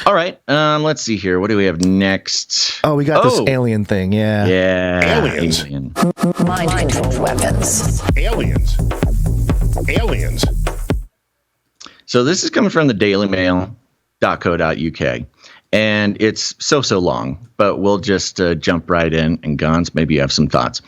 All right. Let's see here. What do we have next? Oh, we got this alien thing. Yeah. Yeah. Aliens. Alien. Mind control weapons. Aliens. So this is coming from the dailymail.co.uk. And it's so long, but we'll just jump right in. And Gonz, maybe you have some thoughts.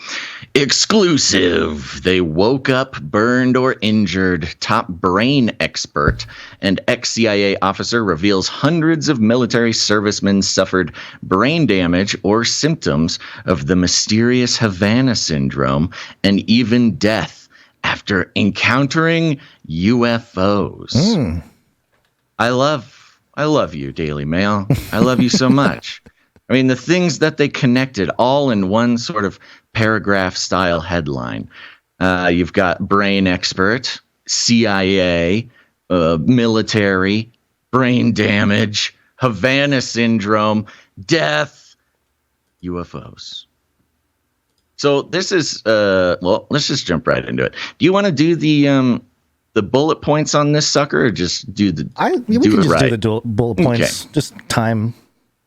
Exclusive. They woke up burned or injured. Top brain expert and ex-CIA officer reveals hundreds of military servicemen suffered brain damage or symptoms of the mysterious Havana syndrome and even death after encountering UFOs. I love you, Daily Mail. I love you so much. I mean, the things that they connected all in one sort of paragraph style headline. You've got brain expert, CIA, military, brain damage, Havana syndrome, death, UFOs. So this is, let's just jump right into it. Do you want to do the bullet points on this sucker, or just do the? We can just do the bullet points. Okay. Just time.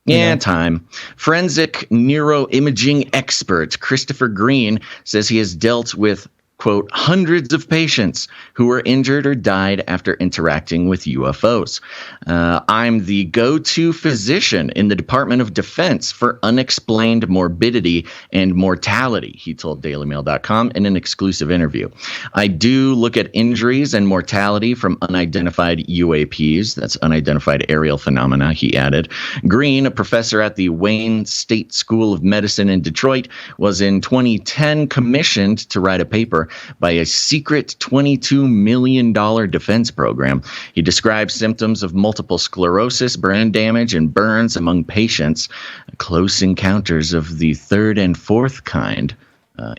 Yeah, time. Forensic neuroimaging expert Christopher Green says he has dealt with, quote, hundreds of patients who were injured or died after interacting with UFOs. I'm the go-to physician in the Department of Defense for unexplained morbidity and mortality, he told DailyMail.com in an exclusive interview. I do look at injuries and mortality from unidentified UAPs, that's unidentified aerial phenomena, he added. Green, a professor at the Wayne State School of Medicine in Detroit, was in 2010 commissioned to write a paper by a secret $22 million defense program. He describes symptoms of multiple sclerosis, brain damage, and burns among patients, close encounters of the third and fourth kind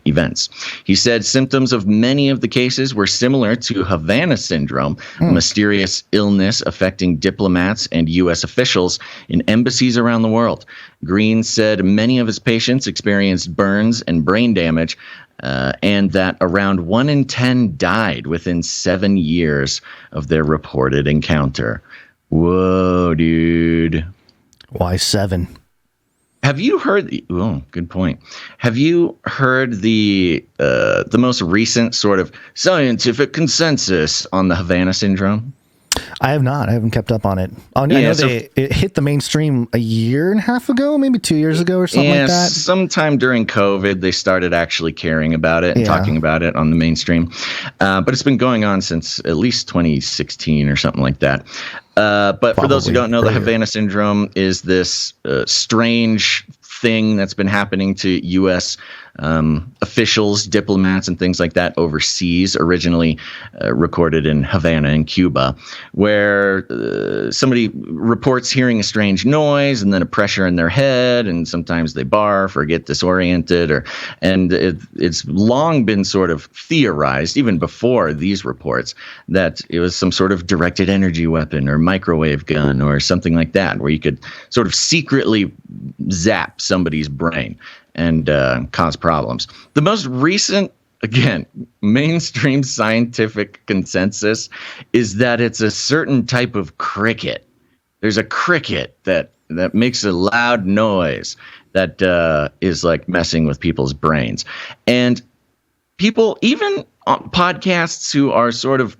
events. He said symptoms of many of the cases were similar to Havana syndrome, a mysterious illness affecting diplomats and U.S. officials in embassies around the world. Green said many of his patients experienced burns and brain damage, and that around 1 in 10 died within 7 years of their reported encounter. Whoa, dude. Why 7? Have you heard? Good point. Have you heard the most recent sort of scientific consensus on the Havana syndrome? I have not. I haven't kept up on it. I know it hit the mainstream a year and a half ago, maybe 2 years ago or something like that. Sometime during COVID, they started actually caring about it and talking about it on the mainstream. But it's been going on since at least 2016 or something like that. But for those who don't know, the Havana syndrome is this strange thing that's been happening to U.S. Officials, diplomats, and things like that overseas, originally recorded in Havana in Cuba, where somebody reports hearing a strange noise and then a pressure in their head, and sometimes they barf or get disoriented, and it's long been sort of theorized, even before these reports, that it was some sort of directed energy weapon or microwave gun or something like that, where you could sort of secretly zap somebody's brain and cause problems. The most recent, again, mainstream scientific consensus is that it's a certain type of cricket. There's a cricket that makes a loud noise that is like messing with people's brains. And people, even on podcasts who are sort of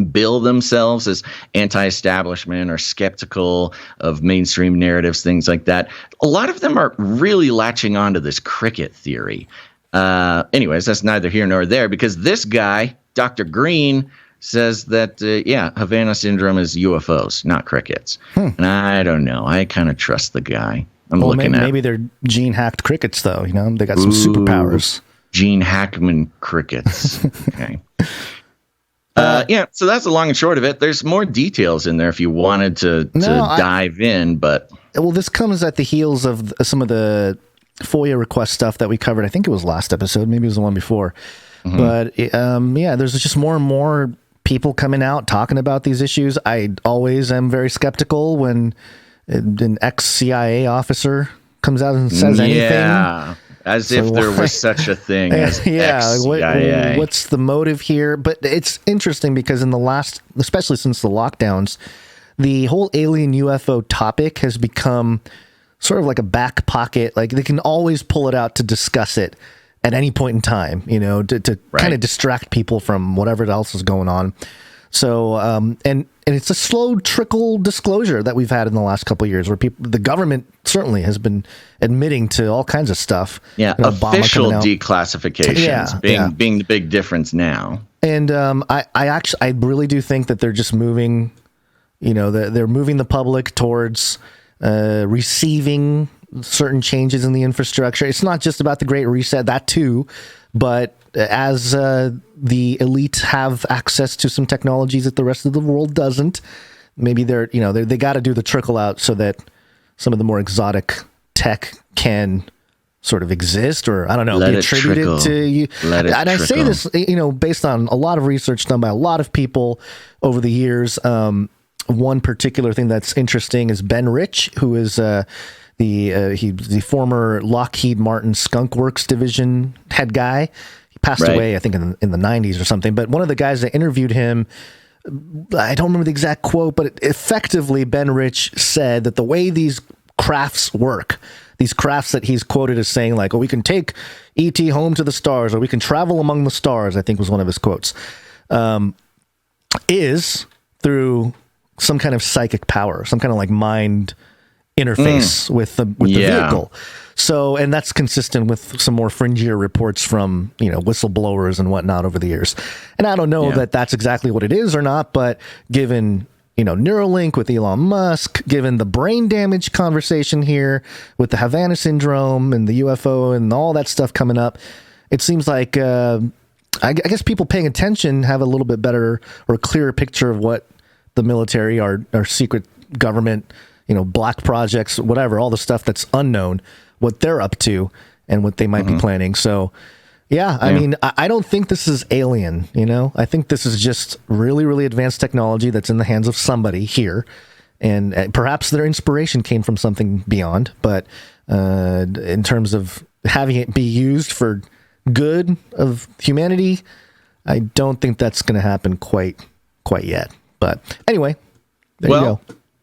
bill themselves as anti-establishment or skeptical of mainstream narratives, things like that, a lot of them are really latching onto this cricket theory. Anyways, that's neither here nor there, because this guy, Dr. Green, says that, Havana syndrome is UFOs, not crickets. And I don't know. I kind of trust the guy. Maybe they're gene-hacked crickets, though. You know, they got some superpowers. Gene Hackman crickets. Okay. So that's the long and short of it. There's more details in there if you wanted to dive in, but... Well, this comes at the heels of some of the FOIA request stuff that we covered. I think it was last episode. Maybe it was the one before. Mm-hmm. But, there's just more and more people coming out talking about these issues. I always am very skeptical when an ex-CIA officer comes out and says anything. Yeah. As if there was such a thing as ex-CIA. What's the motive here? But it's interesting because in the last, especially since the lockdowns, the whole alien UFO topic has become sort of like a back pocket. Like they can always pull it out to discuss it at any point in time, to kind of distract people from whatever else is going on. So, and it's a slow trickle disclosure that we've had in the last couple of years, where the government certainly has been admitting to all kinds of stuff. Yeah, official declassifications being the big difference now. And I really do think that they're just moving, they're moving the public towards receiving certain changes in the infrastructure. It's not just about the Great Reset, that too, but as the elite have access to some technologies that the rest of the world doesn't, maybe they got to do the trickle out so that some of the more exotic tech can sort of exist, or I don't know, be attributed to you. And I say this, based on a lot of research done by a lot of people over the years. One particular thing that's interesting is Ben Rich, who is the former Lockheed Martin Skunk Works division head guy. He passed away, I think, in the 90s or something. But one of the guys that interviewed him, I don't remember the exact quote, but effectively Ben Rich said that the way these crafts work, these crafts that he's quoted as saying, like, oh, we can take E.T. home to the stars, or we can travel among the stars, I think was one of his quotes, is through some kind of psychic power, some kind of like mind interface with the vehicle. So, and that's consistent with some more fringier reports from, whistleblowers and whatnot over the years. And I don't know that that's exactly what it is or not, but given, Neuralink with Elon Musk, given the brain damage conversation here with the Havana syndrome and the UFO and all that stuff coming up, it seems like, I guess people paying attention have a little bit better or clearer picture of what the military, our secret government, black projects, whatever, all the stuff that's unknown, what they're up to and what they might be planning. So, I mean, I don't think this is alien, I think this is just really, really advanced technology that's in the hands of somebody here. And perhaps their inspiration came from something beyond. But in terms of having it be used for good of humanity, I don't think that's going to happen quite yet. But anyway, there you go.